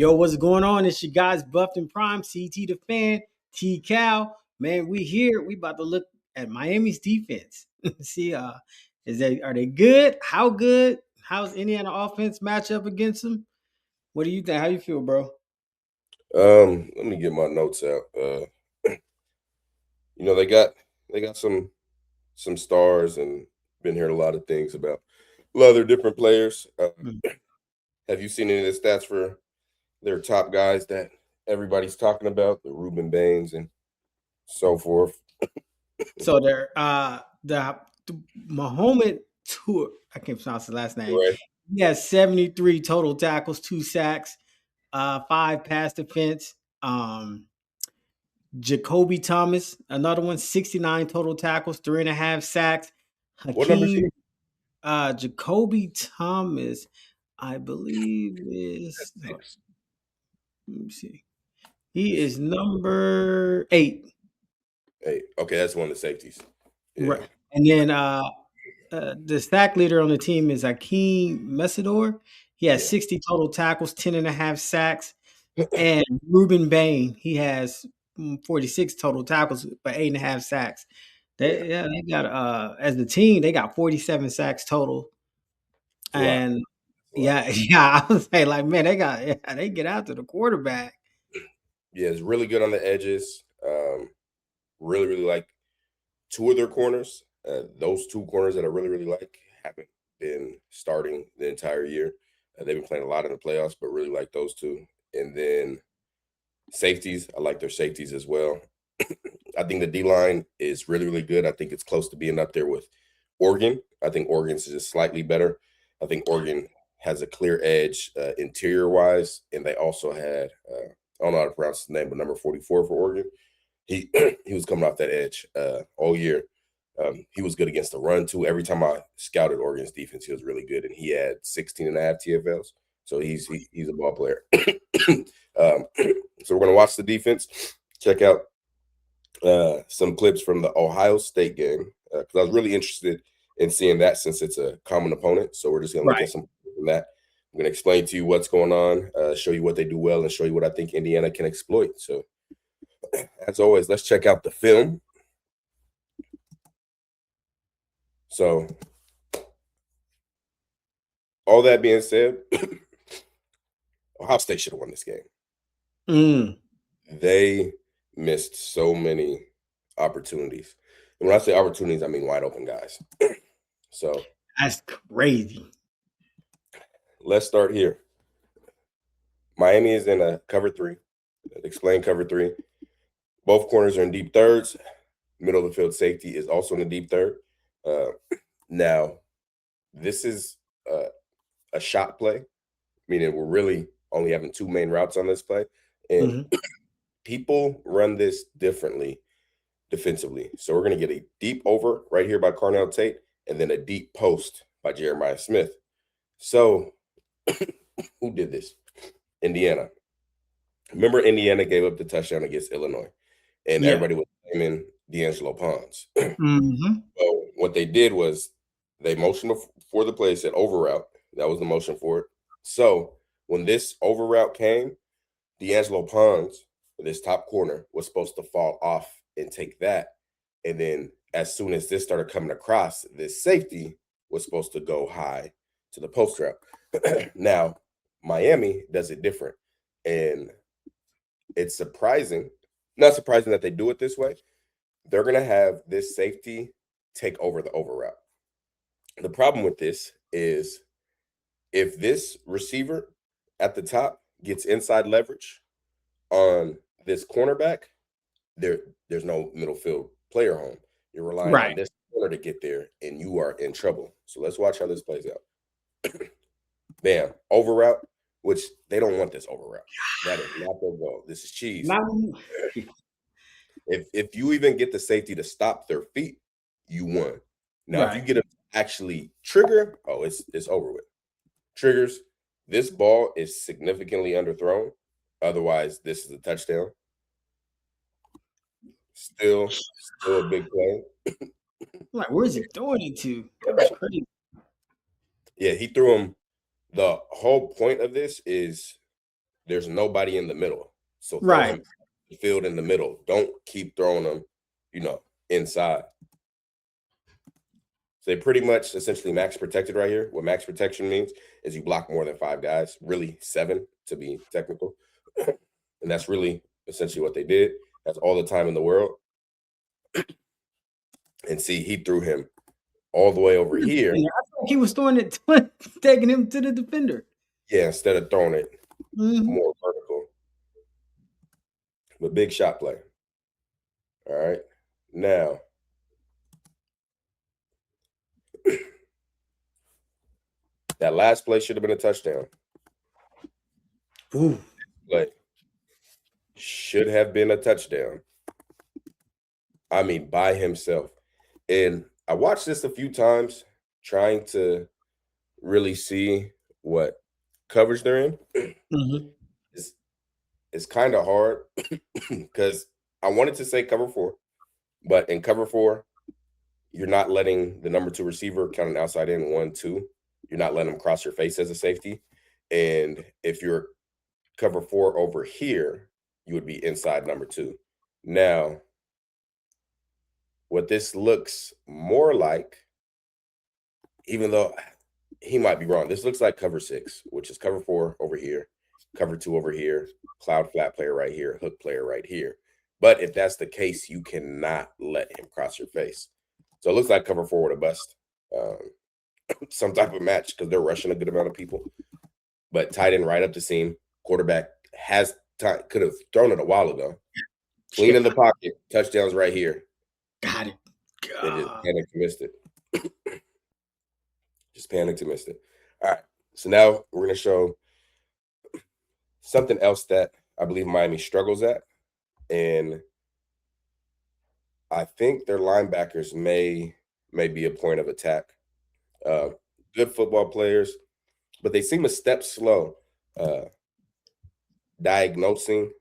Yo, what's going on? It's your guys Buffed and Prime, CT the Fan, T Cal. Man, we here. We about to look at Miami's defense. See, are they good? How good? How's Indiana offense match up against them? What do you think? How you feel, bro? Let me get my notes out. They got some stars and been hearing a lot of things about a lot of their different players. Mm. Have you seen any of the stats for their top guys that everybody's talking about, the Ruben Baines and so forth? So they're the Mahomet Tour. I can't pronounce the last name. Right. He has 73 total tackles, 2 sacks, 5 pass defense. Jacoby Thomas, another one, 69 total tackles, 3.5 sacks. What number is he? Hakeem Jacoby Thomas, I believe is That's 6. let me see. He is number 8. Hey, okay, that's one of the safeties. Yeah. Right. And then the sack leader on the team is Akeem Messidor. He has Yeah. 60 total tackles, 10.5 sacks. And Ruben Bane, he has 46 total tackles, but 8.5 sacks. They got as the team, they got 47 sacks total. It's a lot. And It's a lot. yeah, I was saying like, man, they get after the quarterback. Yeah, it's really good on the edges. Really, really like two of their corners. Those two corners that I really, really like haven't been starting the entire year. They've been playing a lot in the playoffs, but really like those two. And then safeties, I like their safeties as well. I think the D line is really, really good. I think it's close to being up there with Oregon. I think Oregon's just slightly better. I think Oregon has a clear edge interior wise, and they also had I don't know how to pronounce his name, but number 44 for Oregon. He he was coming off that edge all year. He was good against the run too. Every time I scouted Oregon's defense, he was really good, and he had 16 and a half TFLs. So he's a ball player. So we're gonna watch the defense. Check out some clips from the Ohio State game because I was really interested in seeing that since it's a common opponent. So we're just gonna look Right. at some from that. I'm gonna explain to you what's going on, show you what they do well, and show you what I think Indiana can exploit. So as always, let's check out the film. So, all that being said, Ohio State should have won this game. Mm, They missed so many opportunities. And when I say opportunities, I mean wide open guys. So, that's crazy. let's start here. Miami is in a cover 3. Explain cover 3. Both corners are in deep thirds. Middle of the field safety is also in the deep third. Now, this is a shot play, meaning we're really only having 2 main routes on this play. And Mhm. people run this differently defensively. So we're going to get a deep over right here by Carnell Tate and then a deep post by Jeremiah Smith. So who did this? Indiana. Remember, Indiana gave up the touchdown against Illinois, and Yeah. everybody was blaming D'Angelo Pons. Mhm. So what they did was they motioned for the play, said over route. That was the motion for it. So when this over route came, D'Angelo Pons, this top corner, was supposed to fall off and take that. And then as soon as this started coming across, this safety was supposed to go high to the post route. Now, Miami does it different. And it's surprising, not surprising that they do it this way. They're going to have this safety take over the over route. The problem with this is if this receiver at the top gets inside leverage on this cornerback, there's no middle field player home. You're relying on Right. this corner to get there, and you are in trouble. So let's watch how this plays out. Bam, over route, which they don't want this over route. That is not their goal. This is cheese. Not If you even get the safety to stop their feet, you won. Now, if you right. get them to actually trigger, oh, it's over with. Triggers. This ball is significantly underthrown. Otherwise, this is a touchdown. Still a big play. Like, where's he throwing it to? That was crazy. Yeah, he threw him. The whole point of this is there's nobody in the middle. So throw Right. him the field in the middle. Don't keep throwing him, inside. So they pretty much essentially max protected right here. What max protection means is you block more than 5 guys, really 7 to be technical. And that's really essentially what they did. That's all the time in the world. And see, he threw him all the way over here. I thought he was throwing it, taking him to the defender. Yeah, instead of throwing it Mhm. more vertical. But big shot play. All right. Now, that last play should have been a touchdown. Ooh. But should have been a touchdown. I mean, by himself. And I watched this a few times trying to really see what coverage they're in. Mhm. It's kind of hard because I wanted to say cover 4, but in cover 4, you're not letting the number 2 receiver count an outside in 1, 2. You're not letting them cross your face as a safety. And if you're cover 4 over here, you would be inside number 2. Now, what this looks more like, even though he might be wrong, this looks like cover 6, which is cover 4 over here, cover 2 over here, cloud flat player right here, hook player right here. But if that's the case, you cannot let him cross your face. So it looks like cover 4 with a bust, some type of match because they're rushing a good amount of people. But tight end right up the seam. Quarterback has time, could have thrown it a while ago. Clean in the pocket, touchdowns right here. Got it. And just panicked and missed it. Just panicked and missed it. All right. So now we're going to show something else that I believe Miami struggles at. And I think their linebackers may be a point of attack. Good football players, but they seem a step slow diagnosing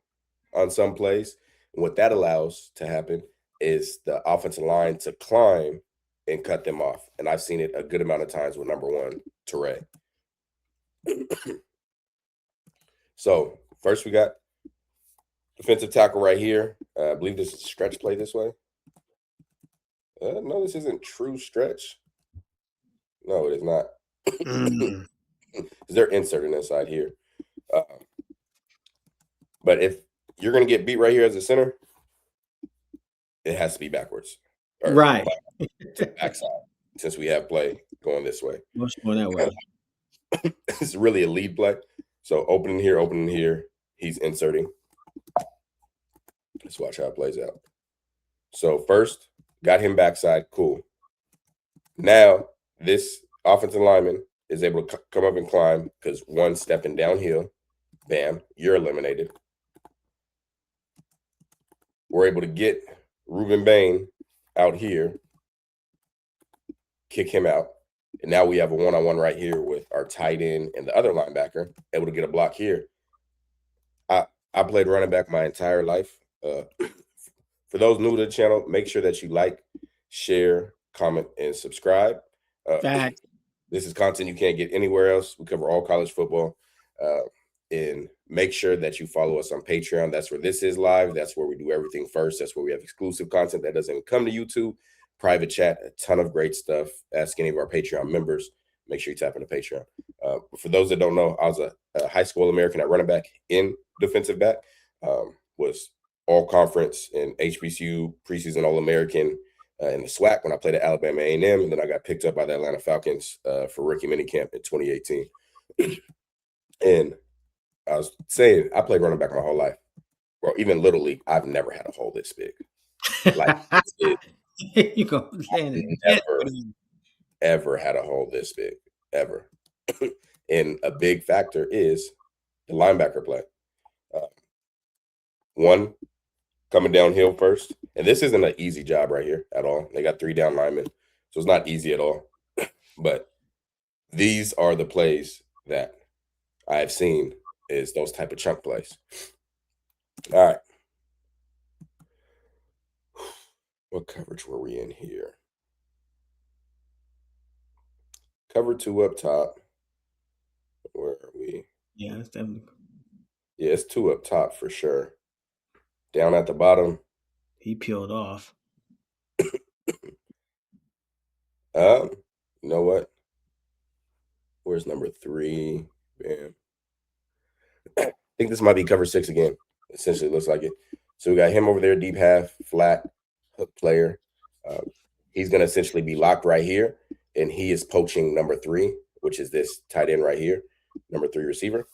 on some plays. And what that allows to happen is the offensive line to climb and cut them off. And I've seen it a good amount of times with number 1, Teray. So first we got defensive tackle right here. I believe this is a stretch play this way. No, this isn't true stretch. No, it is not. Mm. They're inserting inside here. But if you're going to get beat right here as a center, it has to be backwards. Or Right. backside, since we have play going this way. Much more that way. It's really a lead play. So opening here, he's inserting. Let's watch how it plays out. So first, got him backside, cool. Now, this offensive lineman is able to come up and climb because 1 stepping downhill, bam, you're eliminated. We're able to get Ruben Bane out here, kick him out. And now we have a one-on-one right here with our tight end and the other linebacker, able to get a block here. I played running back my entire life. For those new to the channel, make sure that you like, share, comment, and subscribe. This is content you can't get anywhere else. We cover all college football. And make sure that you follow us on Patreon. That's where this is live. That's where we do everything first. That's where we have exclusive content that doesn't even come to YouTube. Private chat, a ton of great stuff. Ask any of our Patreon members. Make sure you tap into Patreon. For those that don't know, I was a high school American at running back in defensive back. Was all conference and HBCU preseason All-American in the SWAC when I played at Alabama A&M. And then I got picked up by the Atlanta Falcons for rookie minicamp in 2018. And I was saying, I played running back my whole life. Well, even Little League, I've never had a hole this big. Like, you go ever had a hole this big, ever. And a big factor is the linebacker play. 1, coming downhill first. And this isn't an easy job right here at all. They got 3 down linemen, so it's not easy at all. But these are the plays that I've seen is those type of chunk plays. All right. What coverage were we in here? Cover 2 up top. Where are we? Yeah, that's definitely. Yeah, it's 2 up top for sure. Down at the bottom. He peeled off. You know what? Where's number 3? Bam. I think this might be cover 6 again. Essentially, looks like it. So we got him over there, deep half, flat, hook player. He's going to essentially be locked right here, and he is poaching number 3, which is this tight end right here, number 3 receiver.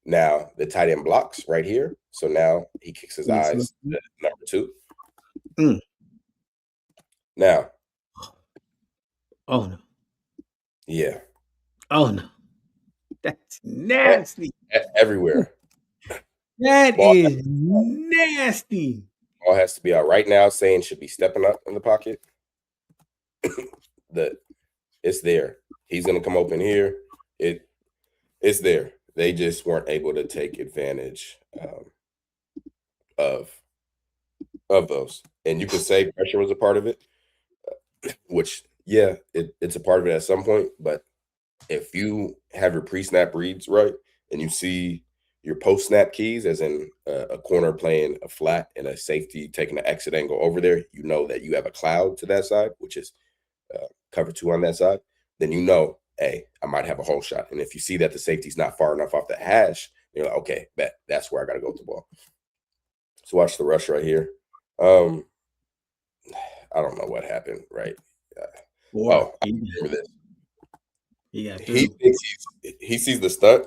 Now the tight end blocks right here. So now he kicks his eyes to number 2. Now. Oh, no. Yeah. Oh, no. That's nasty. Everywhere. That is nasty. Ball has to be out right now. Saying should be stepping up in the pocket. It's there. He's gonna come open here. It's there. They just weren't able to take advantage of those. And you could say pressure was a part of it, which it's a part of it at some point. But if you have your pre-snap reads right and you see your post-snap keys, as in a corner playing a flat and a safety taking an exit angle over there, you know that you have a cloud to that side, which is cover 2 on that side. Then you know, hey, I might have a hole shot. And if you see that the safety's not far enough off the hash, you're like, okay, that's where I got to go with the ball. So watch the rush right here. I don't know what happened, right? I remember this. He thinks he sees the stunt.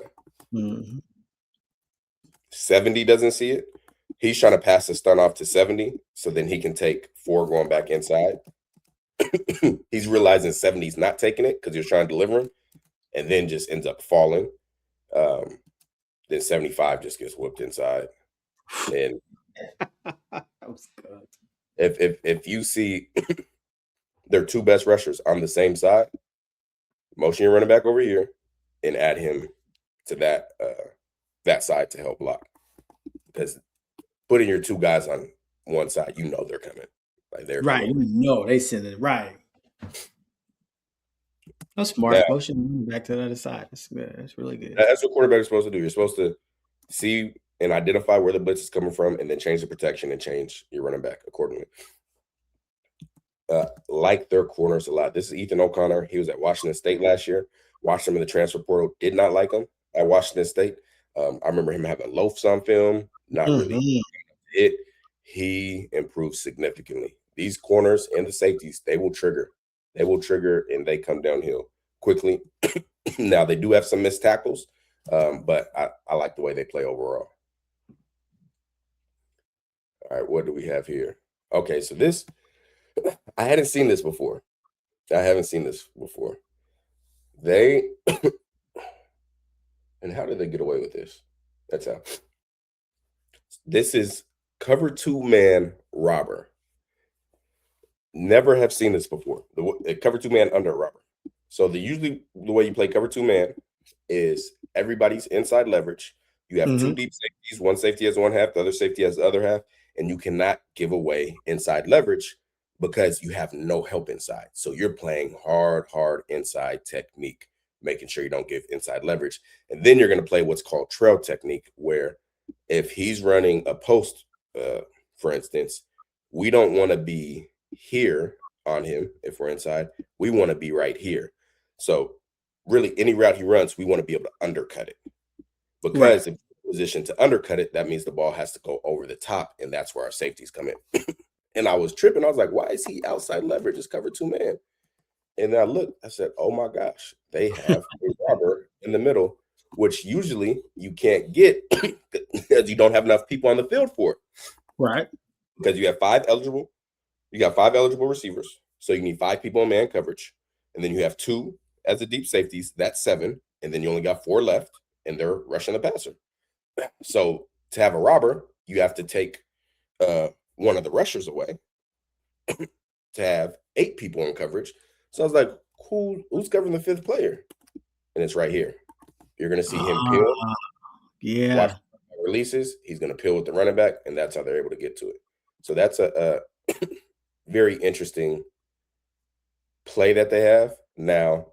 70 doesn't see it. He's trying to pass the stunt off to 70, so then he can take 4 going back inside. He's realizing 70's not taking it because he was trying to deliver him, and then just ends up falling. Then 75 just gets whooped inside. And that was good. If you see their 2 best rushers on the same side, motion your running back over here and add him to that side to help block. Because putting your 2 guys on one side, you know they're coming. Like they're right. coming. You know they send it right. That's smart. Motion back to the other side. That's good. That's really good. That's what quarterback is supposed to do. You're supposed to see and identify where the blitz is coming from, and then change the protection and change your running back accordingly. Like their corners a lot. This is Ethan O'Connor. He was at Washington State last year. Watched him in the transfer portal. Did not like him at Washington State. I remember him having loafs on film. Not really it. He improved significantly. These corners and the safeties, they will trigger. They will trigger, and they come downhill quickly. Now, they do have some missed tackles, but I like the way they play overall. All right, what do we have here? Okay, so this, I hadn't seen this before. They, and how did they get away with this? That's how. This is cover 2 man robber. Never have seen this before. The cover 2 man under robber. So usually the way you play cover 2 man is everybody's inside leverage. You have 2 deep safeties. One safety has one half, the other safety has the other half, and you cannot give away inside leverage because you have no help inside. So you're playing hard inside technique, making sure you don't give inside leverage. And then you're going to play what's called trail technique, where if he's running a post, for instance, we don't want to be here on him if we're inside. We want to be right here. So really any route he runs, we want to be able to undercut it. Because if you're in position to undercut it, that means the ball has to go over the top, and that's where our safeties come in. And I was tripping. I was like, why is he outside leverage? It's cover 2 man. And then I looked, I said, oh my gosh, they have a robber in the middle, which usually you can't get because you don't have enough people on the field for it. Right. Because you got 5 eligible receivers. So you need 5 people in man coverage. And then you have 2 as the deep safeties. That's 7. And then you only got 4 left, and they're rushing the passer. So to have a robber, you have to take one of the rushers away to have 8 people in coverage. So I was like, who's covering the 5th player? And it's right here. You're going to see him peel. Yeah. Watch releases. He's going to peel with the running back, and that's how they're able to get to it. So that's a very interesting play that they have. Now,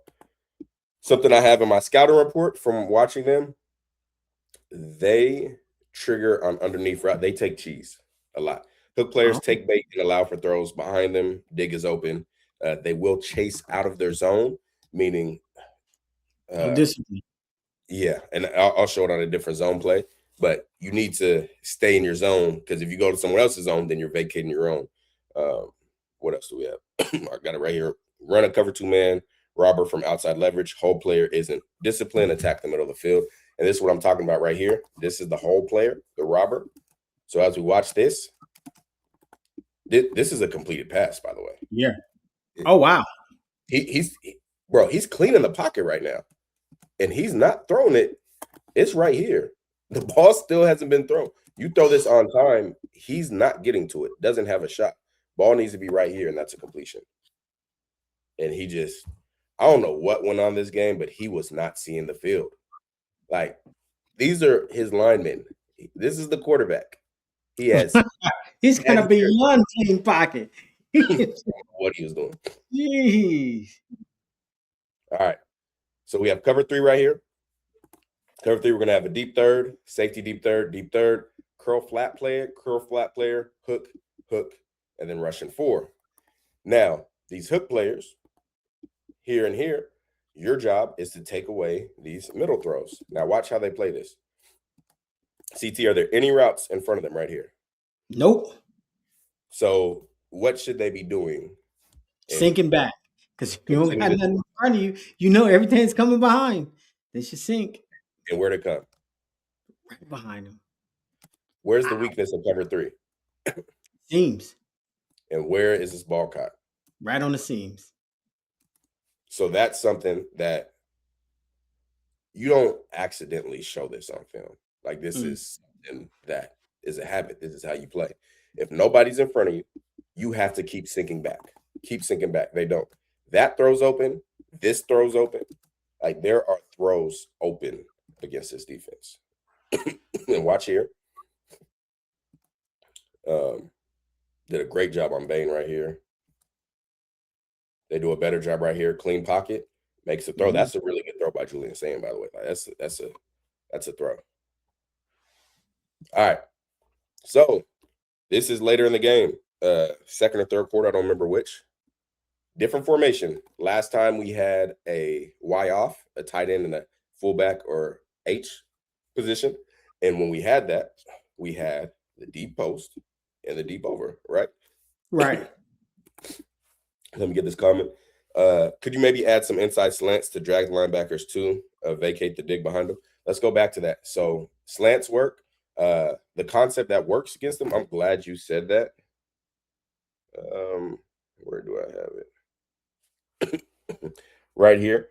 something I have in my scouting report from watching them, they trigger on underneath route. They take cheese a lot. Hook players Oh, take bait and allow for throws behind them. Dig is open. They will chase out of their zone, meaning, no uh, discipline. yeah, and I'll show it on a different zone play. But you need to stay in your zone because if you go to someone else's zone, then you're vacating your own. Um, what else do we have? I got it right here. Run a cover 2-man, robber from outside leverage. Whole player isn't disciplined. Attack the middle of the field. And this is what I'm talking about right here. This is the whole player, the robber. So as we watch this, this is a completed pass, by the way. Yeah. Oh wow. Bro, he's cleaning the pocket right now, and he's not throwing it. It's right here. The ball still hasn't been thrown. You throw this on time, he's not getting to it. Doesn't have a shot. Ball needs to be right here, and that's a completion. And he just, I don't know what went on this game, but he was not seeing the field. Like, these are his linemen. This is the quarterback. He has He's gonna be one clean pocket. what he was doing. Jeez. All right. So we have cover 3 right here. Cover 3, we're going to have a deep third, safety deep third, curl flat player, hook, and then rushing 4. Now, these hook players, here and here, your job is to take away these middle throws. Now, watch how they play this. CT, are there any routes in front of them right here? Nope. So what should they be doing? Sinking back. Because if you don't got nothing in front of you, you know everything's coming behind. They should sink. And where to come? Right behind them. Where's the weakness of cover 3? Seams. And where is this ball caught? Right on the seams. So that's something that you don't accidentally show this on film. Like, this is something that is a habit. This is how you play. If nobody's in front of you, you have to keep sinking back. Keep sinking back. They don't. That throws open. This throws open. Like, there are throws open against this defense. And watch here. Did a great job on Bane right here. They do a better job right here. Clean pocket. Makes a throw. That's a really good throw by Julian Sand, by the way. Like, that's a throw. All right. So this is later in the game. Second or third quarter, I don't remember which. Different formation. Last time we had a Y off, a tight end and a fullback or H position. And when we had that, we had the deep post and the deep over, right? Right. Let me get this comment. Could you maybe add some inside slants to drag the linebackers to vacate the dig behind them? Let's go back to that. So slants work. The concept that works against them, I'm glad you said that. Where do I have it? Right here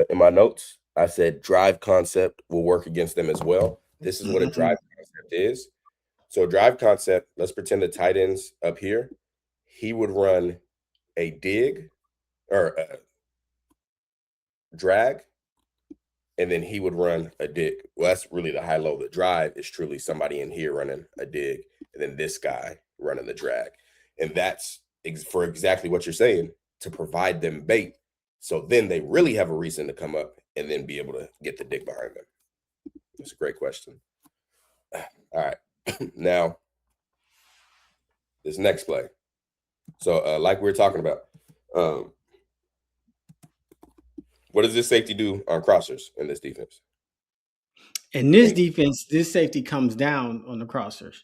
in my notes, I said drive concept will work against them as well. This is what a drive concept is. So drive concept, let's pretend the tight end's up here. He would run a dig or a drag, and then he would run a dig. Well, that's really the high-low. The drive is truly somebody in here running a dig, and then this guy running the drag. And that's for exactly what you're saying, to provide them bait. So then they really have a reason to come up and then be able to get the dig behind them. That's a great question. All right. Now, this next play. So like we were talking about, what does this safety do on crossers in this defense? In this defense, this safety comes down on the crossers.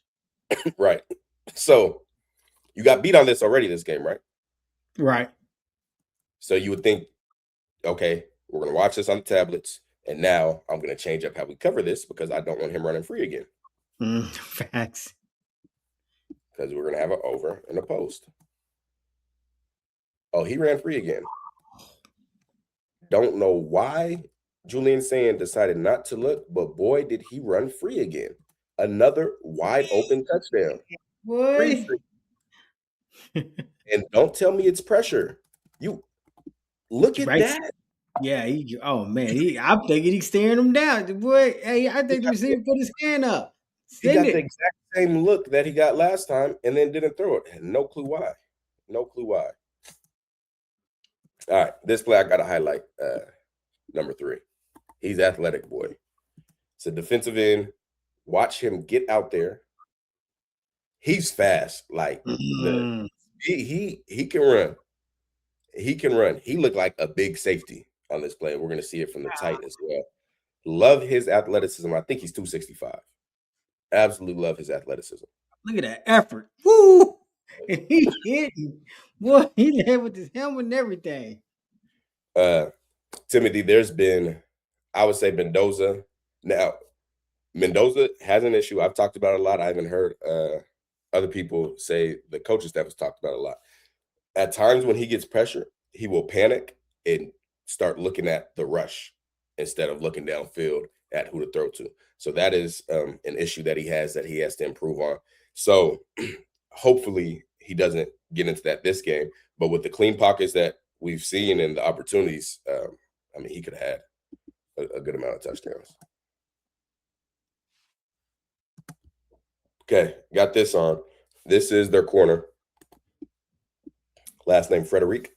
Right. So you got beat on this already this game, right? Right. So you would think, okay, we're going to watch this on the tablets, and now I'm going to change up how we cover this because I don't want him running free again. Facts. Because we're going to have an over and a post. Oh, he ran free again. Don't know why Julian Sand decided not to look, but boy, did he run free again. Another wide open touchdown. Boy. And don't tell me it's pressure. You look at that. Yeah, I'm thinking he's staring him down. Boy, hey, I think the receiver put his hand up. He got the exact same look that he got last time and then didn't throw it. No clue why. No clue why. All right, this play I got to highlight. Number 3. He's athletic, boy. It's a defensive end. Watch him get out there. He's fast. Like Mm. he can run. He can run. He looked like a big safety on this play. We're going to see it from the tight as well. Love his athleticism. I think he's 265. Absolutely love his athleticism. Look at that effort. Woo! And he hitting. Boy, he there with his helmet and everything. Timothy, there's been, I would say Mendoza. Now, Mendoza has an issue. I've talked about it a lot. I haven't heard other people say the coaching staff has talked about it a lot. At times when he gets pressure, he will panic and start looking at the rush instead of looking downfield at who to throw to. So that is an issue that he has to improve on. So hopefully he doesn't get into that this game. But with the clean pockets that we've seen and the opportunities, I mean, he could have had a good amount of touchdowns. Okay, got this on. This is their corner. Last name Frederic.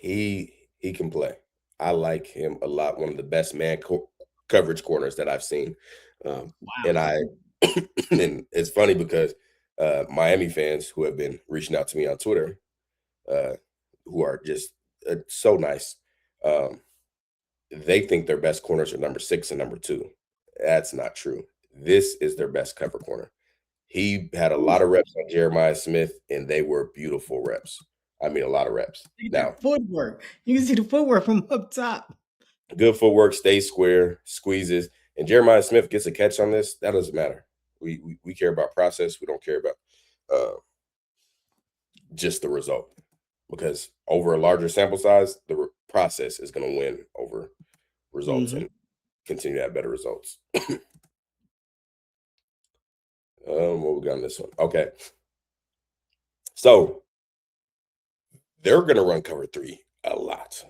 He can play. I like him a lot. One of the best man coverage corners that I've seen. Wow. And and it's funny because Miami fans who have been reaching out to me on Twitter, who are just so nice, they think their best corners are number 6 and number 2. That's not true. This is their best cover corner. He had a lot of reps on Jeremiah Smith, and they were beautiful reps. I mean, a lot of reps. Now, footwork. You can see the footwork from up top. Good footwork, stays square, squeezes, and Jeremiah Smith gets a catch on this. That doesn't matter. We care about process. We don't care about just the result, because over a larger sample size, the process is going to win over results and continue to have better results. What we got on this one? Okay. So they're going to run cover 3 a lot.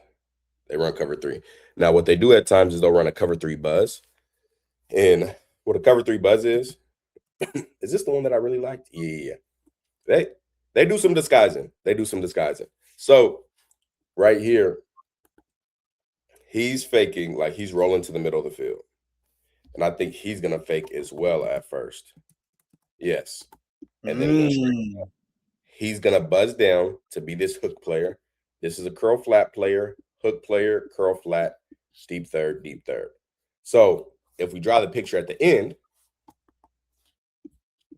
They run cover 3. Now, what they do at times is they'll run a cover 3 buzz. And what a cover 3 buzz is this the one that I really liked? Yeah. They do some disguising. So right here, he's faking like he's rolling to the middle of the field. And I think he's going to fake as well at first. Yes. And then he's going to buzz down to be this hook player. This is a curl flat player, hook player, curl flat, deep third, deep third. So if we draw the picture at the end,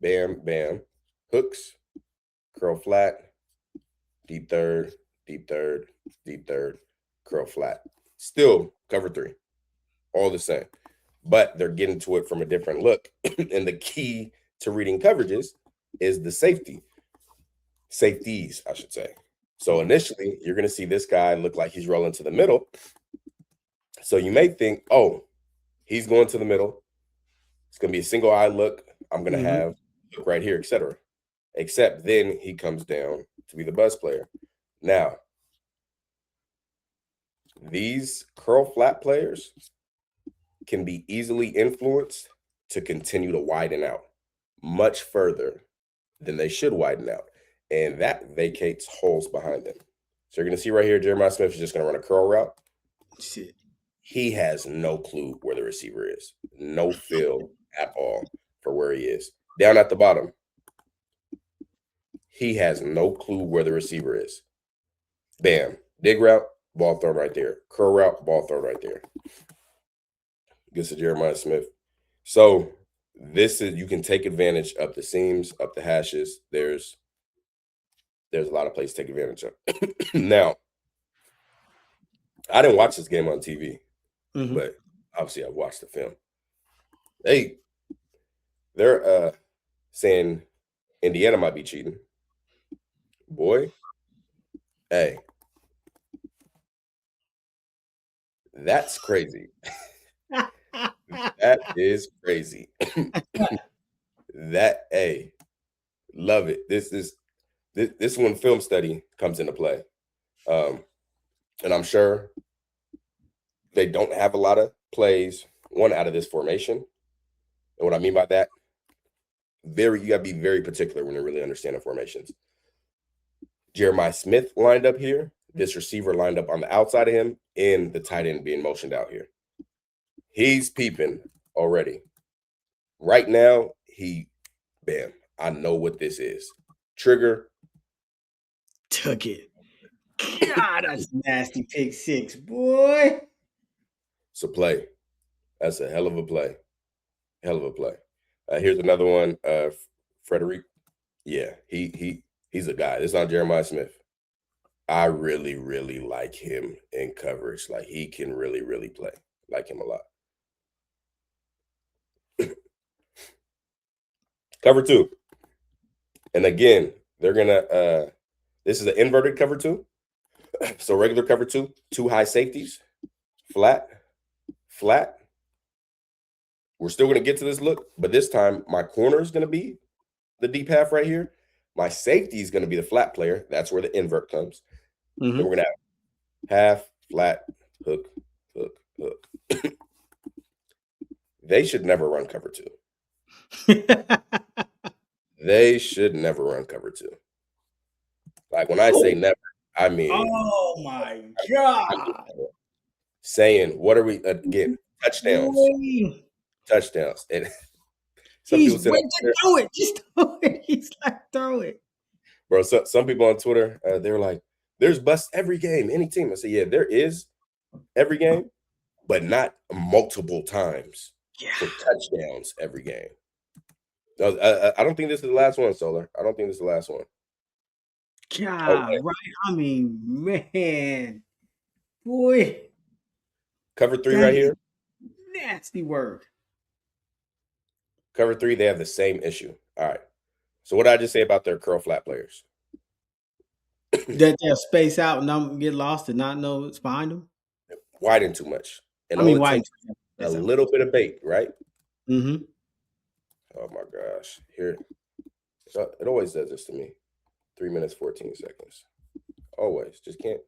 bam, bam, hooks, curl flat, deep third, deep third, deep third, curl flat. Still cover 3, all the same. But they're getting to it from a different look. And the key to reading coverages is the safeties, I should say. So initially, you're going to see this guy look like he's rolling to the middle. So you may think, oh, he's going to the middle. It's going to be a single eye look. I'm going to have look right here, etc. Except then he comes down to be the buzz player. Now, these curl flat players can be easily influenced to continue to widen out much further than they should widen out. And that vacates holes behind them. So you're going to see right here, Jeremiah Smith is just going to run a curl route. Shit. He has no clue where the receiver is. No feel at all for where he is. Down at the bottom, he has no clue where the receiver is. Bam. Dig route, ball thrown right there. Curl route, ball thrown right there. Gets to Jeremiah Smith. So this is, you can take advantage up the seams, up the hashes. There's a lot of places to take advantage of. Now, I didn't watch this game on TV, but obviously I watched the film. They're saying Indiana might be cheating. Boy, hey, that's crazy. That is crazy. Love it. This when film study comes into play. And I'm sure they don't have a lot of plays, one, out of this formation. And what I mean by that, you got to be very particular when you're really understanding formations. Jeremiah Smith lined up here, this receiver lined up on the outside of him, and the tight end being motioned out here. He's peeping already. Right now, bam, I know what this is. Trigger. Took it. God, that's nasty pick six, boy. It's a play. That's a hell of a play. Hell of a play. Here's another one. Frederick. Yeah, he's a guy. It's not Jeremiah Smith. I really, really like him in coverage. Like he can really, really play. Like him a lot. Cover two. And again, they're gonna this is an inverted cover two. So regular cover two, two high safeties, flat, flat. We're still gonna get to this look, but this time my corner is gonna be the deep half right here. My safety is gonna be the flat player. That's where the invert comes. Mm-hmm. Then we're gonna have half, flat, hook, hook, hook. They should never run cover two. They should never run cover two. Like when I say never, I mean, oh my God. saying, what are we again? Touchdowns, Boy. touchdowns. And some He's people said, waiting to throw it. Just throw it. He's like, throw it. bro, some people on Twitter, they're like, there's busts every game, any team. I say, yeah, there is every game, but not multiple times for touchdowns every game. No, I don't think this is the last one, Solar. I don't think this is the last one. God, right. I mean, man. Boy. Cover three right here. Nasty work. Cover three, they have the same issue. All right. So what did I just say about their curl flat players? That they'll space out and get lost and not know what's behind them. Widen too much. And I mean, all it why? takes a little bit of bait, right? Mm-hmm. Oh my gosh. Here. It always does this to me. 3 minutes, 14 seconds. Always. Just can't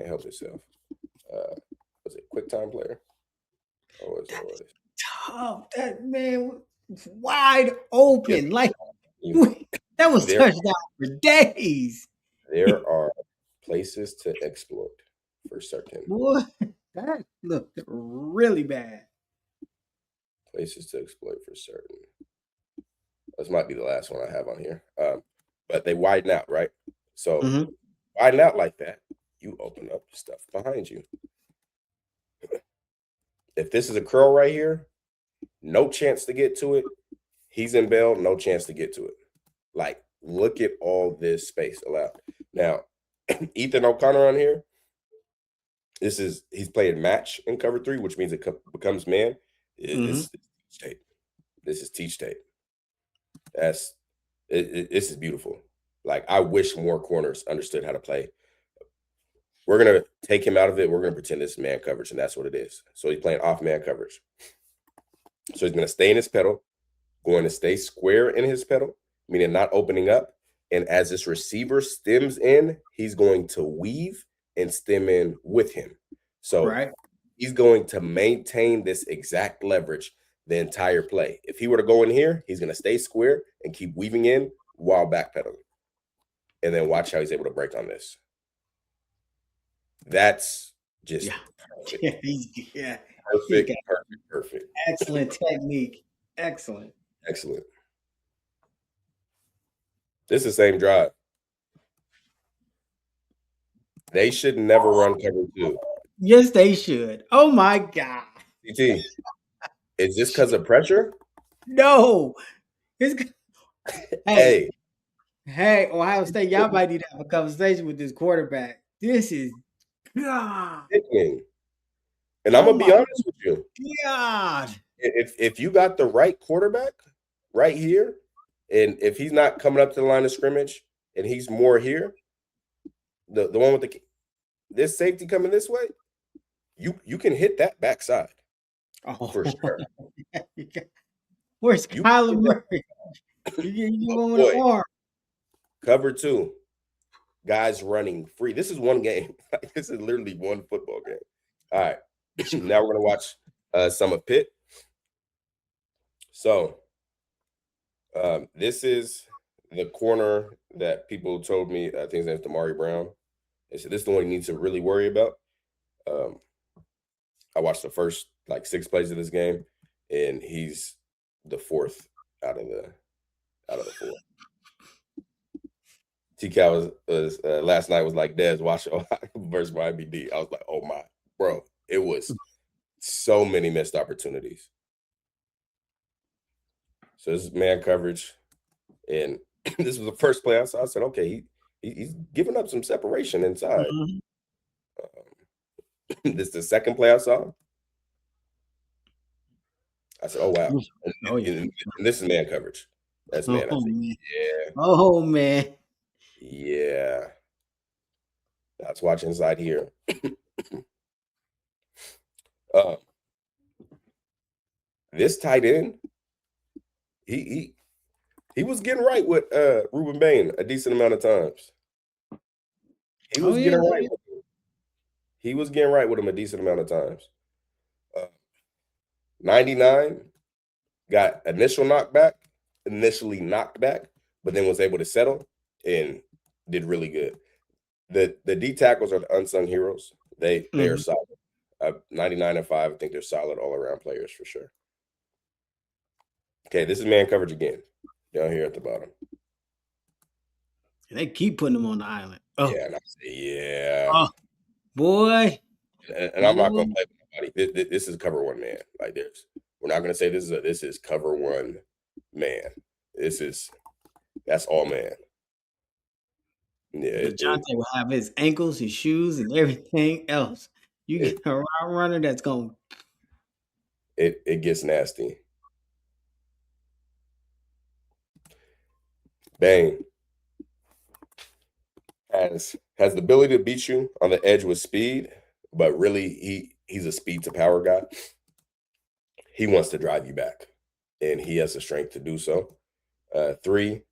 help yourself. Was it quick time player? Always. Tough. That man was wide open. Yeah. Like that was touchdown for days. There are places to exploit for certain. Boy, that looked really bad. Places to exploit for certain. This might be the last one I have on here. But they widen out, right? So widen out like that, you open up stuff behind you. If this is a curl right here, no chance to get to it. He's in bail, no chance to get to it. Like, look at all this space allowed. Now, Ethan O'Connor on here, he's playing match in cover three, which means it becomes man. This is teach tape. This is teach tape. This is beautiful. Like, I wish more corners understood how to play. We're going to take him out of it. We're going to pretend this is man coverage, and that's what it is. So he's playing off man coverage. So he's going to stay in his pedal, going to stay square in his pedal, meaning not opening up. And as this receiver stems in, he's going to weave and stem in with him. So he's going to maintain this exact leverage the entire play. If he were to go in here, he's going to stay square and keep weaving in while backpedaling. And then watch how he's able to break on this. That's just perfect. Perfect. Excellent technique. Excellent. This is the same drive. They should never run cover two. Yes, they should. Oh my God. CT, is this because of pressure? No. Hey, Ohio State, y'all might need to have a conversation with this quarterback. This is God. And I'm gonna be honest with you. God. If you got the right quarterback right here, and if he's not coming up to the line of scrimmage and he's more here, the one with this safety coming this way, you can hit that backside. For sure. Where's Kyler Murray? You going with an arm. Cover two. Guys running free. This is one game. This is literally one football game. All right. Now we're going to watch some of Pitt. So this is the corner that people told me, I think his name's Damari Brown. They said this is the one he needs to really worry about. I watched the first 6 plays of this game, and he's the fourth out of the four. T-Cal was last night was like, Dez, watch versus Miami D. I was like, oh my, bro, it was so many missed opportunities. So this is man coverage, and this was the first play I saw. I said, okay, he's giving up some separation inside. Mhm. This is the second play I saw. I said, oh wow, Oh yeah. and this is man coverage. That's man. I Oh said, man. yeah, Oh man. yeah. Let's watch inside here. uh, this tight end, he was getting right with Ruben Bane a decent amount of times. He Oh was yeah. getting right. He was getting right with him a decent amount of times. 99 got initially knocked back, but then was able to settle and did really good. The D tackles are the unsung heroes. They are Mhm. solid. 99 and 5. I think they're solid all around players for sure. Okay, this is man coverage again. Down here at the bottom. And they keep putting them on the island. Oh, Yeah, and I say, yeah. oh boy. And I'm not gonna play with nobody. This is cover one man. Like we're not gonna say this is cover one man. That's all man. Yeah, DeJounte will have his ankles, his shoes, and everything else. You get a route runner that's going. it gets nasty. Bane has the ability to beat you on the edge with speed, but really he's a speed to power guy. He wants to drive you back, and he has the strength to do so. 3,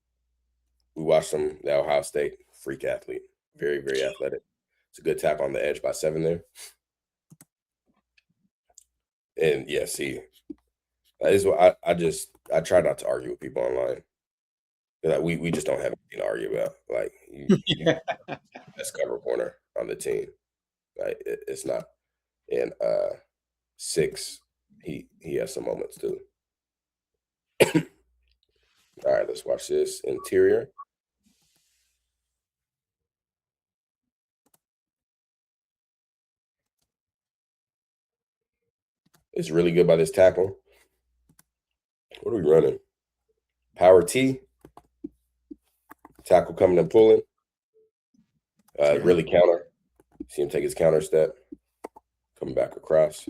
we watched him at Ohio State, freak athlete, very, very athletic. It's a good tap on the edge by 7 there. And yeah, see, that is what I try not to argue with people online. Like we just don't have anything to argue about. Like you best cover corner on the team. Like it's not. And 6, he has some moments too. All right, let's watch this interior. It's really good by this tackle. What are we running? Power T. Tackle coming and pulling. Really counter. See him take his counter step. Coming back across.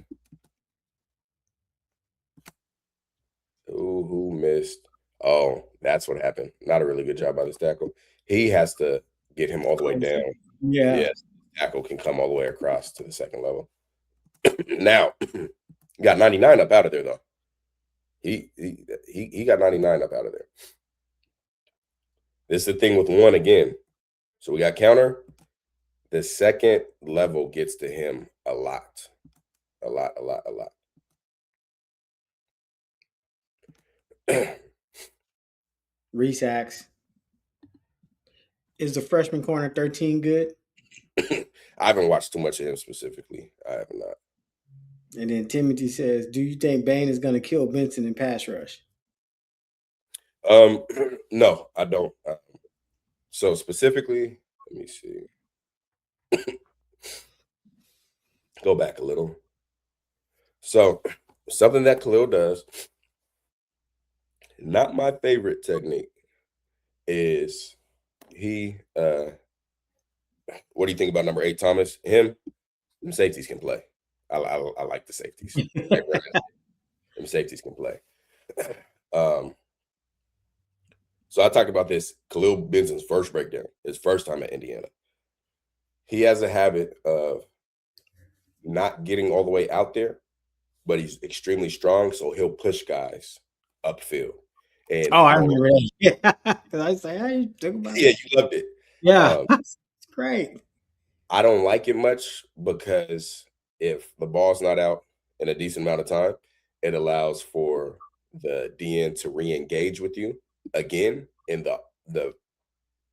Ooh, who missed? Oh, that's what happened. Not a really good job by this tackle. He has to get him all the way down. Yeah. Yes, tackle can come all the way across to the second level. Now, got 99 up out of there though. He got 99 up out of there. This is the thing with 1 again. So we got counter. The second level gets to him a lot. A lot. 3 sacks. Is the freshman corner 13 good? I haven't watched too much of him specifically. I have not. And then Timothy says, "Do you think Bane is going to kill Benson in pass rush?" No, I don't. So specifically, let me see. Go back a little. So something that Khalil does, not my favorite technique, is he what do you think about number 8, Thomas? Him, them safeties can play. I like the safeties. Them safeties can play. So I talked about this Khalil Benson's first breakdown, his first time at Indiana. He has a habit of not getting all the way out there, but he's extremely strong, so he'll push guys upfield. And Oh, I I don't. remember that. Yeah, because I say, "Hey, think about Yeah, it." you loved it. Yeah, it's great. I don't like it much because if the ball's not out in a decent amount of time, it allows for the DN to re-engage with you again. And the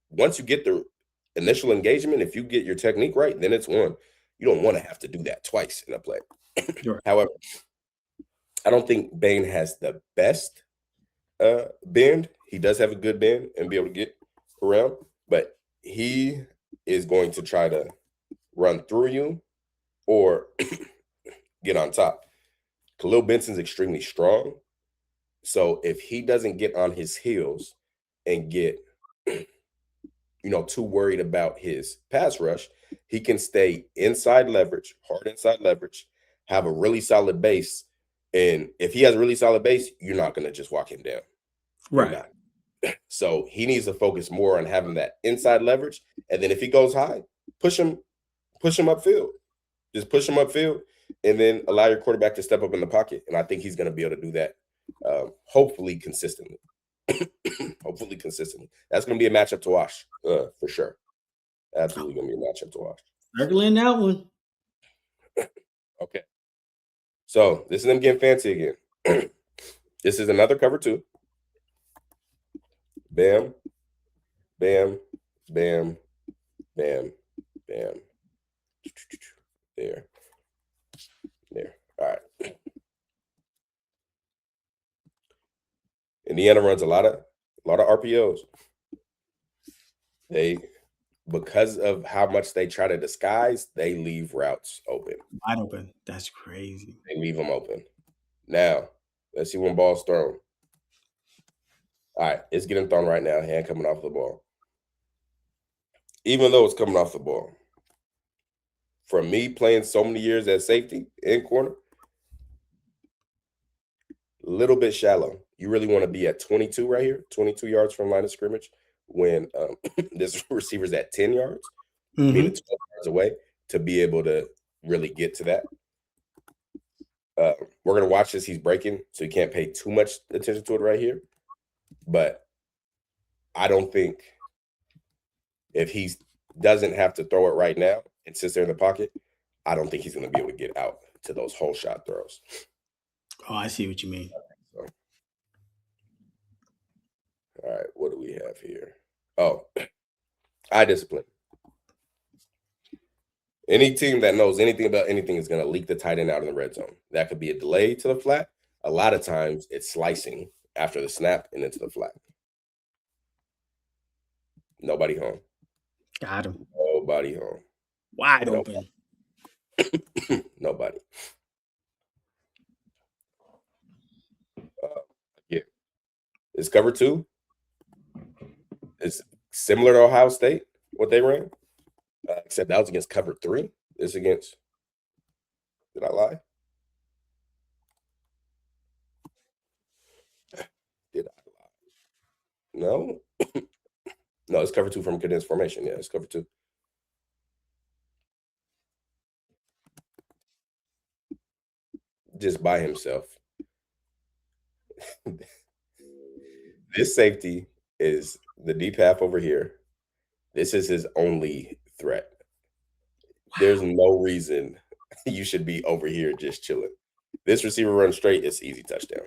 once you get the initial engagement, if you get your technique right, then it's one. You don't want to have to do that twice in a play. Sure. However, I don't think Bane has the best bend. He does have a good bend and be able to get around, but he is going to try to run through you or get on top. Khalil Benson's extremely strong. So if he doesn't get on his heels and get, too worried about his pass rush, he can stay inside leverage, hard inside leverage, have a really solid base. And if he has a really solid base, you're not going to just walk him down. You're Right. not. So he needs to focus more on having that inside leverage. And then if he goes high, push him upfield. Just push him upfield and then allow your quarterback to step up in the pocket. And I think he's going to be able to do that, hopefully consistently. Hopefully consistently. That's going to be a matchup to watch for sure. Absolutely going to be a matchup to watch. Circling that one. Okay. So this is them getting fancy again. This is another cover 2. Bam, bam, bam, bam, bam. There. All right. Indiana runs a lot of RPOs. Because of how much they try to disguise, they leave routes open. Wide open. That's crazy. They leave them open. Now, let's see when ball's thrown. All right, it's getting thrown right now. Hand coming off the ball. Even though it's coming off the ball, from me playing so many years at safety in corner, a little bit shallow. You really want to be at 22 right here, 22 yards from line of scrimmage when this receiver's at 10 yards, meaning 12 yards away to be able to really get to that. We're going to watch this. He's breaking, so you can't pay too much attention to it right here. But I don't think if he doesn't have to throw it right now and sits there in the pocket, I don't think he's going to be able to get out to those whole shot throws. Oh, I see what you mean. So, all right, what do we have here? Oh, eye discipline. Any team that knows anything about anything is going to leak the tight end out in the red zone. That could be a delay to the flat. A lot of times it's slicing after the snap and into the flat. Nobody home. Got him. Nobody home. Wide open. Nobody. Yeah. It's cover 2. It's similar to Ohio State, what they ran, except that was against cover 3. This against, did I lie? Did I lie? No. No, it's cover 2 from condensed formation. Yeah, it's cover 2. Just by himself. This safety is the deep half over here. This is his only threat. There's no reason you should be over here just chilling. This receiver runs straight, it's easy touchdown.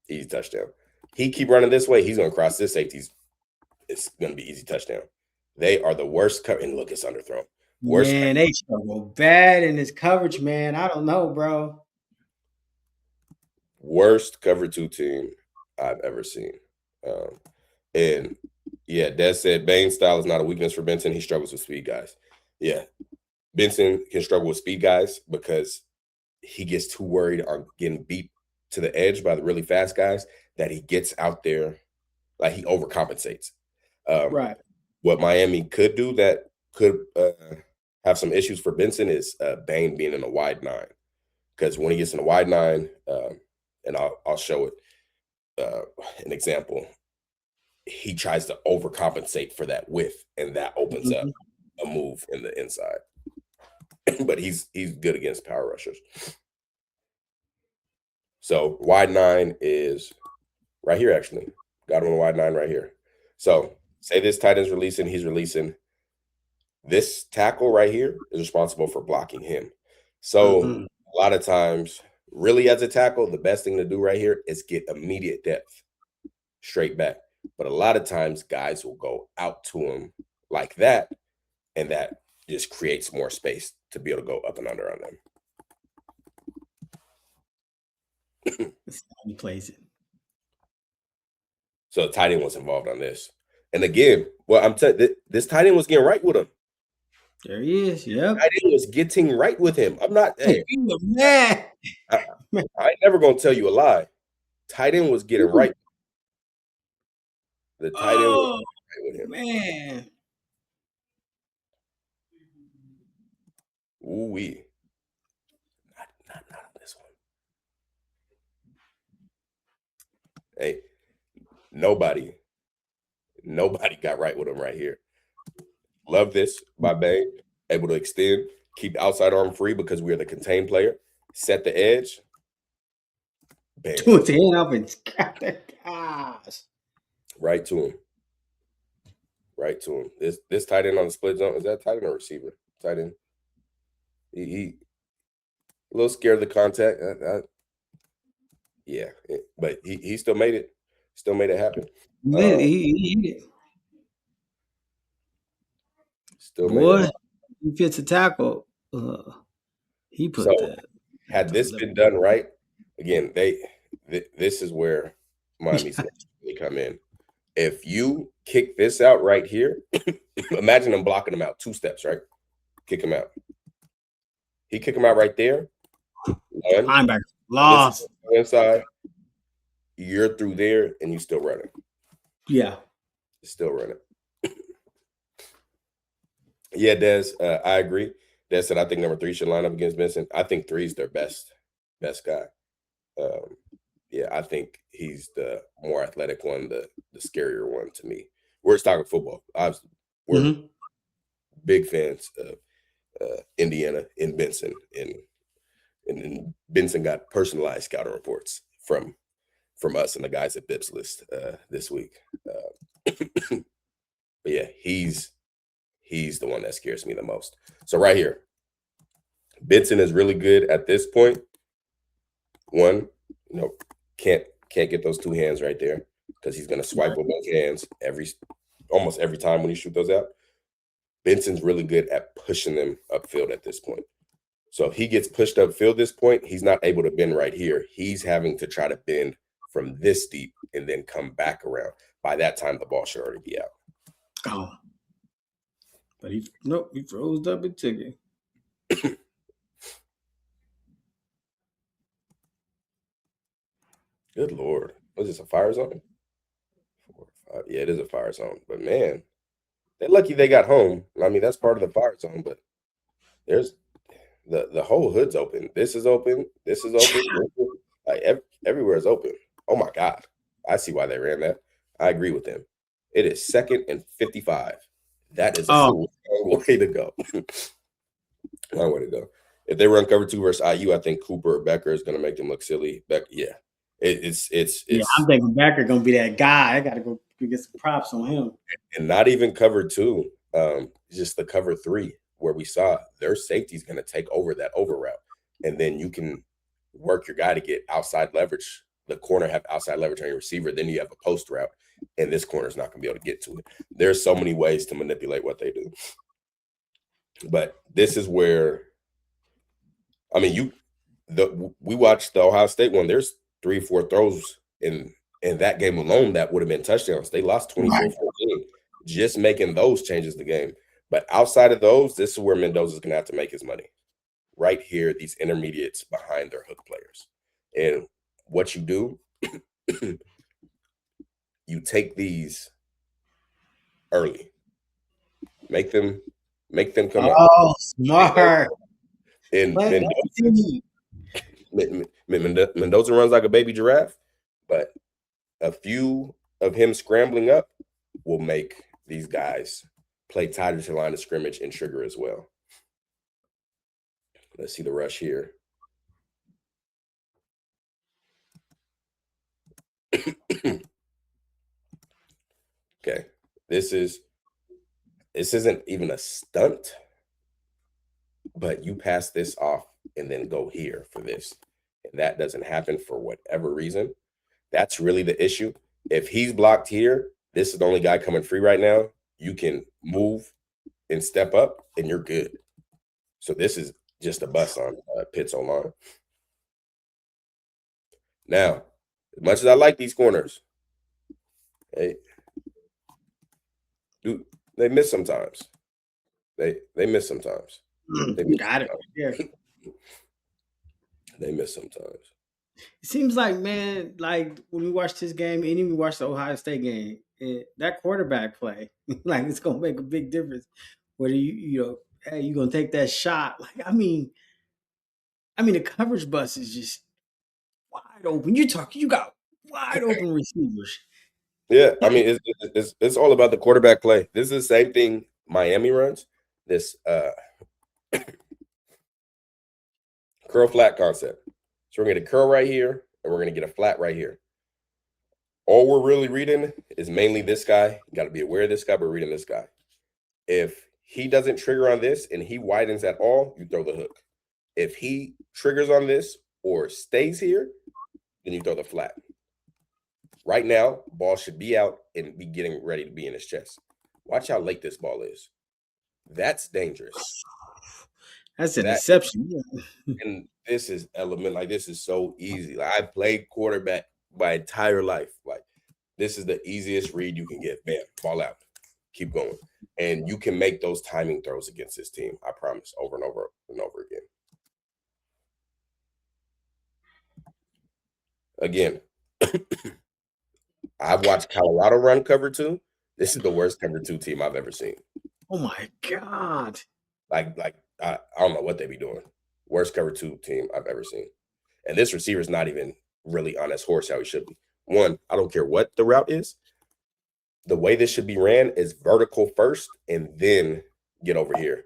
Easy touchdown. He keep running this way, he's going to cross this safety. It's going to be easy touchdown. They are the worst cover. And look, it's underthrown. Worst man, they struggle bad in this coverage, man. I don't know, bro. Worst cover 2 team I've ever seen. And yeah, Des said Bane's style is not a weakness for Benson. He struggles with speed guys. Yeah, Benson can struggle with speed guys because he gets too worried on getting beat to the edge by the really fast guys that he gets out there, like he overcompensates. Right. What Miami could do that could have some issues for Benson is Bane being in a wide 9. Because when he gets in a wide 9, and I'll show it an example, he tries to overcompensate for that width, and that opens up a move in the inside. But he's good against power rushers. So wide 9 is right here, actually. Got him on wide 9 right here. So say this tight end's releasing, he's releasing. This tackle right here is responsible for blocking him. So a lot of times, really as a tackle, the best thing to do right here is get immediate depth straight back. But a lot of times guys will go out to him like that, and that just creates more space to be able to go up and under on them. That's how he plays it. So the tight end was involved on this. And again, well, I'm telling you, this tight end was getting right with him. There he is. Yep. Tight end was getting right with him. I'm not. Hey, He was mad. I ain't never gonna tell you a lie. Tight end was getting right. The tight end was Oh right with him. man. Ooh wee. Not on this one. Hey, nobody got right with him right here. Love this by Bane. Able to extend, keep the outside arm free because we are the contained player. Set the edge. Bam. Threw his hand up and scrapped it. Gosh. Right to him. Right to him. This tight end on the split zone. Is that tight end or receiver? Tight end. He a little scared of the contact. Yeah, but he still made it. Still made it happen. He Still made it boy, happen. he fits a tackle. He put So that. had this been done right, again, this is where Miami's really come in. If you kick this out right here, imagine him blocking him out 2 steps, right? Kick him out. He kick him out right there. One. Linebacker lost. Inside. You're through there and you still running. Yeah. Still running. Yeah, Des, I agree. Des said I think number 3 should line up against Benson. I think 3 is their best guy. Yeah, I think he's the more athletic one, the scarier one to me. We're talking football. We're big fans of Indiana in Benson, and Benson got personalized scouting reports from us and the guys at Bips List this week. But yeah, he's the one that scares me the most. So right here, Benson is really good at this point. One, can't get those 2 hands right there because he's going to swipe with both hands almost every time when he shoot those out. Benson's really good at pushing them upfield at this point. So if he gets pushed upfield this point, he's not able to bend right here. He's having to try to bend from this deep and then come back around. By that time, the ball should already be out. Oh. But he froze up and took it. Good Lord. Was this a fire zone? 4, 5. Yeah, it is a fire zone. But man, they're lucky they got home. I mean, that's part of the fire zone, but there's the whole hood's open. This is open. This is open. Like everywhere is open. Oh my God. I see why they ran that. I agree with them. It is 2nd and 55. That is a long way to go. Long way to go. If they run cover 2 versus IU, I think Cooper or Becker is going to make them look silly. Yeah. It's I'm thinking Becker gonna be that guy. I gotta go get some props on him. And not even cover 2, just the cover 3 where we saw their safety's gonna take over that over route. And then you can work your guy to get outside leverage. The corner have outside leverage on your receiver, then you have a post route, and this corner's not gonna be able to get to it. There's so many ways to manipulate what they do. But this is where, I mean, we watched the Ohio State one. There's 3, 4 throws in that game alone that would have been touchdowns. They lost 24-14. Just making those changes the game. But outside of those, this is where Mendoza's going to have to make his money. Right here, these intermediates behind their hook players. And what you do, you take these early. Make them come up. Oh, smart. And Mendoza runs like a baby giraffe, but a few of him scrambling up will make these guys play tighter to the line of scrimmage and trigger as well. Let's see the rush here. Okay, this isn't even a stunt, but you pass this off and then go here for this. And that doesn't happen for whatever reason. That's really the issue. If he's blocked here, this is the only guy coming free right now. You can move and step up, and you're good. So this is just a bust on Pitt's O-line. Now, as much as I like these corners, Hey, dude, they miss sometimes. They miss sometimes. They miss Got it. sometimes. Yeah. They miss sometimes. It seems like, man, like when we watch this game, and even we watch the Ohio State game, that quarterback play, like it's gonna make a big difference. Whether hey, you gonna take that shot? Like, I mean, the coverage bus is just wide open. You got wide open receivers. Yeah, I Like, mean, it's all about the quarterback play. This is the same thing Miami runs. This curl flat concept. So we're gonna get a curl right here, and we're gonna get a flat right here. All we're really reading is mainly this guy. You got to be aware of this guy, but reading this guy. If he doesn't trigger on this and he widens at all, you throw the hook. If he triggers on this or stays here, then you throw the flat. Right now, ball should be out and be getting ready to be in his chest. Watch how late this ball is. That's dangerous. that's a That deception. and this is element like this is so easy. Like I played quarterback my entire life. Like this is the easiest read you can get. Bam, ball out. Keep going. And you can make those timing throws against this team. I promise, over and over and over again. Again, I've watched Colorado run cover two. This is the worst cover two team I've ever seen. Oh my god! Like I don't know what they be doing. Worst cover two team I've ever seen. And this receiver is not even really on his horse how he should be. One, I don't care what the route is. The way this should be ran is vertical first and then get over here.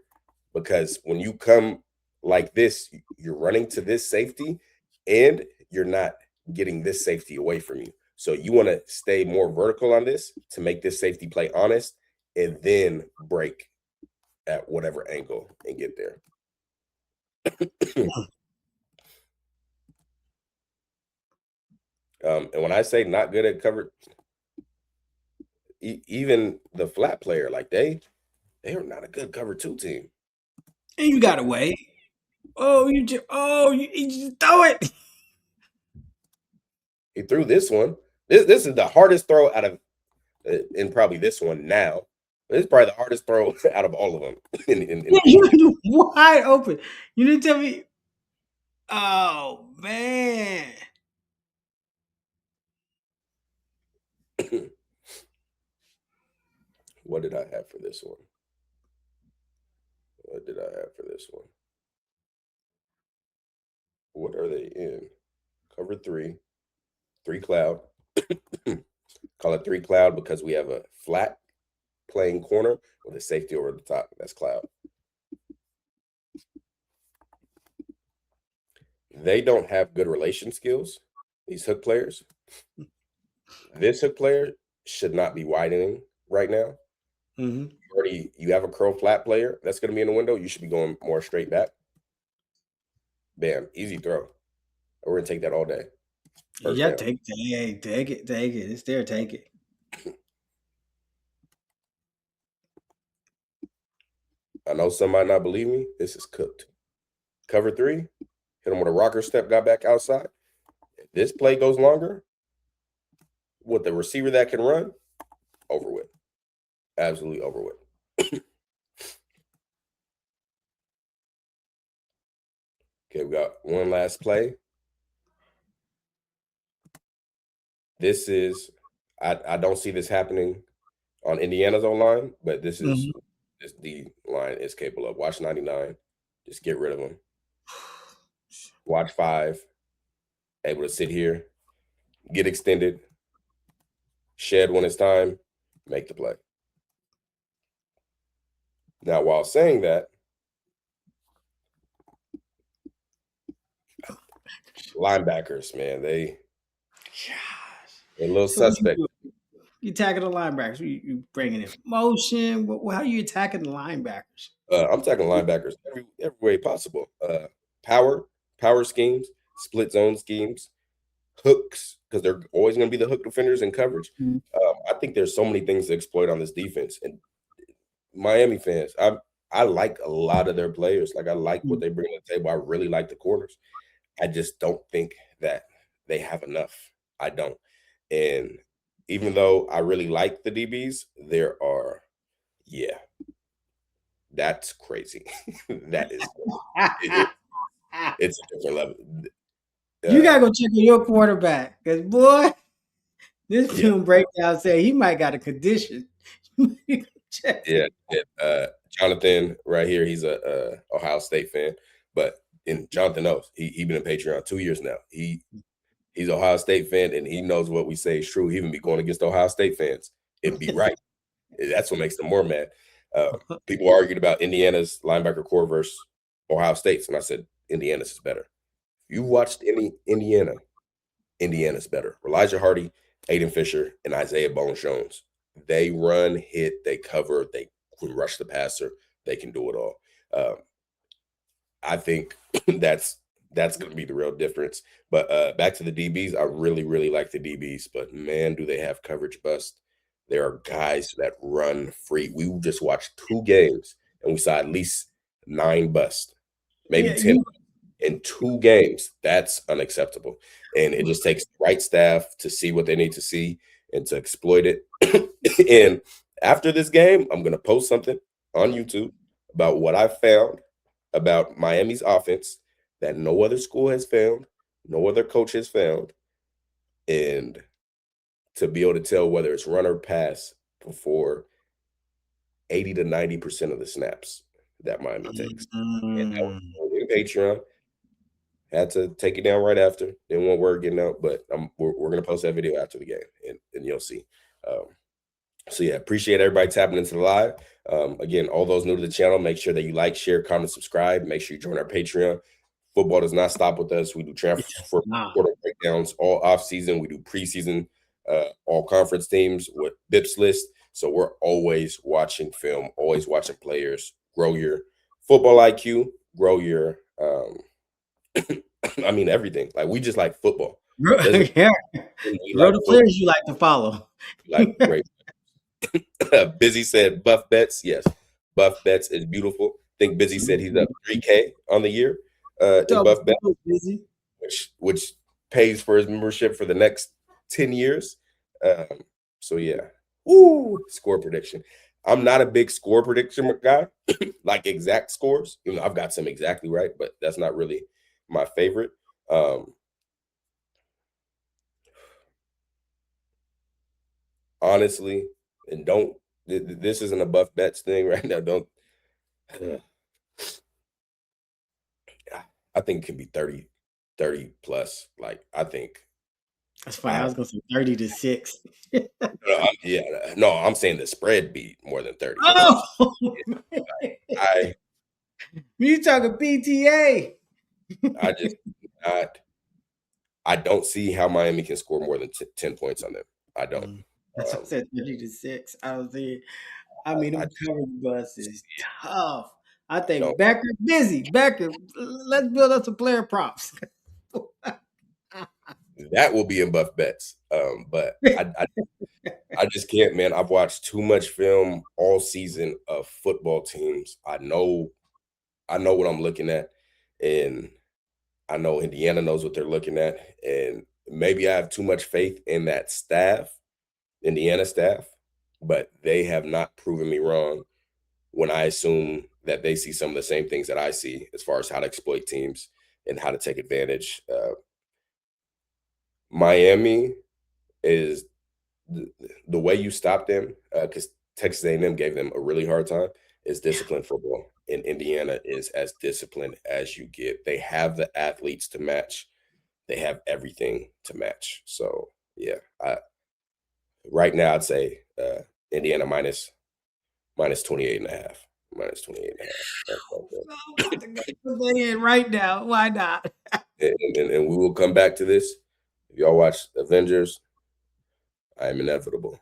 Because when you come like this, you're running to this safety and you're not getting this safety away from you. So you want to stay more vertical on this to make this safety play honest and then break at whatever angle and get there. And when I say not good at cover, even the flat player, like they are not a good cover two team. And you gotta wait. You just throw it. He threw this one. This is the hardest throw out of, and probably this one now. This is probably the hardest throw out of all of them. Yeah, you wide open. You didn't tell me. Oh man. What did I have for this one? What did I have for this one? What are they in? Cover three cloud. Call it three cloud because we have a flat playing corner with a safety over the top. That's cloud. They don't have good relation skills, these hook players. This hook player should not be widening right now. Mm-hmm. You have a curl flat player that's going to be in the window. You should be going more straight back. Bam, easy throw. We're going to take that all day. First Yeah, down. take it. It's there. Take it. I know some might not believe me. This is cooked. Cover three. Hit him with a rocker step. Got back outside. If this play goes longer, with the receiver that can run, over with. Absolutely over with. Okay, we got one last play. This is, I don't see this happening on Indiana's O-line, but this is this the line is capable of. Watch 99. Just get rid of them. Watch 5. Able to sit here, get extended, shed when it's time, make the play. Now, while saying that, linebackers, man, they're a little So what suspect. you attacking the linebackers? You bringing in motion? How are you attacking the linebackers? I'm tackling linebackers every way possible. Power schemes, split zone schemes, hooks, because they're always going to be the hook defenders in coverage. I think there's so many things to exploit on this defense. And Miami fans, I like a lot of their players. Like I like what they bring to the table. I really like the corners. I just don't think that they have enough. I don't. And even though I really like the DBs, there are, yeah, that's crazy. That is it, it's a different level. You gotta go check on your quarterback, because boy, this Yeah, film breakdown say he might got a condition. Check yeah, him. Jonathan right here, he's a Ohio State fan, but and Jonathan knows he been in Patreon 2 years now. He's an Ohio State fan, and he knows what we say is true. He even be going against Ohio State fans and be right. That's what makes them more mad. People argued about Indiana's linebacker core versus Ohio State's, and I said Indiana's is better. If you watched Indiana, Indiana's better. Elijah Hardy, Aiden Fisher, and Isaiah Bones-Jones. They run, hit, they cover, they can rush the passer, they can do it all. I think that's going to be the real difference. But back to the DBs, I really, really like the DBs, but man, do they have coverage bust. There are guys that run free. We just watched 2 games, and we saw at least 9 busts, maybe Yeah, 10 in 2 games. That's unacceptable. And it just takes the right staff to see what they need to see and to exploit it. And after this game, I'm going to post something on YouTube about what I found about Miami's offense that no other school has found, no other coach has found, and to be able to tell whether it's run or pass before 80 to 90% of the snaps that Miami takes. And that was in Patreon. Had to take it down right after. Didn't want word getting out, but we're going to post that video after the game, and you'll see. So, yeah, appreciate everybody tapping into the live. Again, all those new to the channel, make sure that you like, share, comment, subscribe. Make sure you join our Patreon. Football does not stop with us. We do transfer portal breakdowns all offseason. We do preseason, all conference teams with BIPS list. So we're always watching film, always watching players, grow your football IQ, grow your I mean everything. Like we just like football. Yeah. Grow the players you like to follow. Like great. Busy said buff bets. Yes, buff bets is beautiful. I think Busy said he's up 3K on the year in buff bets, which pays for his membership for the next 10 years. So yeah, score prediction. I'm not a big score prediction guy, like exact scores. You know, I've got some exactly right, but that's not really my favorite. Honestly, and don't. This isn't a buff bets thing right now. Don't. I think it can be 30 plus. Like I think. That's fine. I was gonna say 30 to 6. No, I'm saying the spread be more than 30. Oh, you talking PTA? I don't see how Miami can score more than 10 points on them. I don't. That's what I said 30 to 6. I mean, the coverage bus is tough. I think Becker, Busy. Becker, let's build up some player props. That will be in buff bets. But I just can't, man. I've watched too much film all season of football teams. I know what I'm looking at, and I know Indiana knows what they're looking at. And maybe I have too much faith in that staff, Indiana staff, but they have not proven me wrong when I assume that they see some of the same things that I see as far as how to exploit teams and how to take advantage. Miami is the way you stop them, because Texas A&M gave them a really hard time, is disciplined football. And Indiana is as disciplined as you get. They have the athletes to match. They have everything to match. So, yeah, right now I'd say Indiana minus 28.5. Minus 28.5. Right now. Why not? And we will come back to this. If y'all watch Avengers, I am inevitable.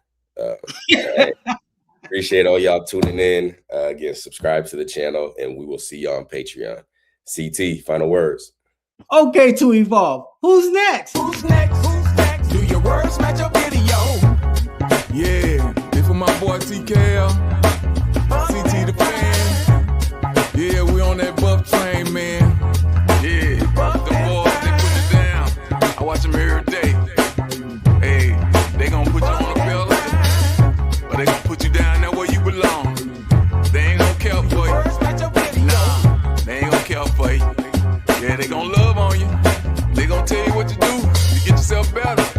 Appreciate all y'all tuning in. Again, subscribe to the channel, and we will see y'all on Patreon. CT, final words. Okay, to evolve. Who's next? Who's next? Who's next? Do your words match your video? Yeah, this for my boy TKL, CT the fan. Yeah, we on that buff train, man. Yeah, the boys, they put it down. I watch them every day. Hey, they gonna put you on the they gon' love on you. They gon' tell you what to do to get yourself better.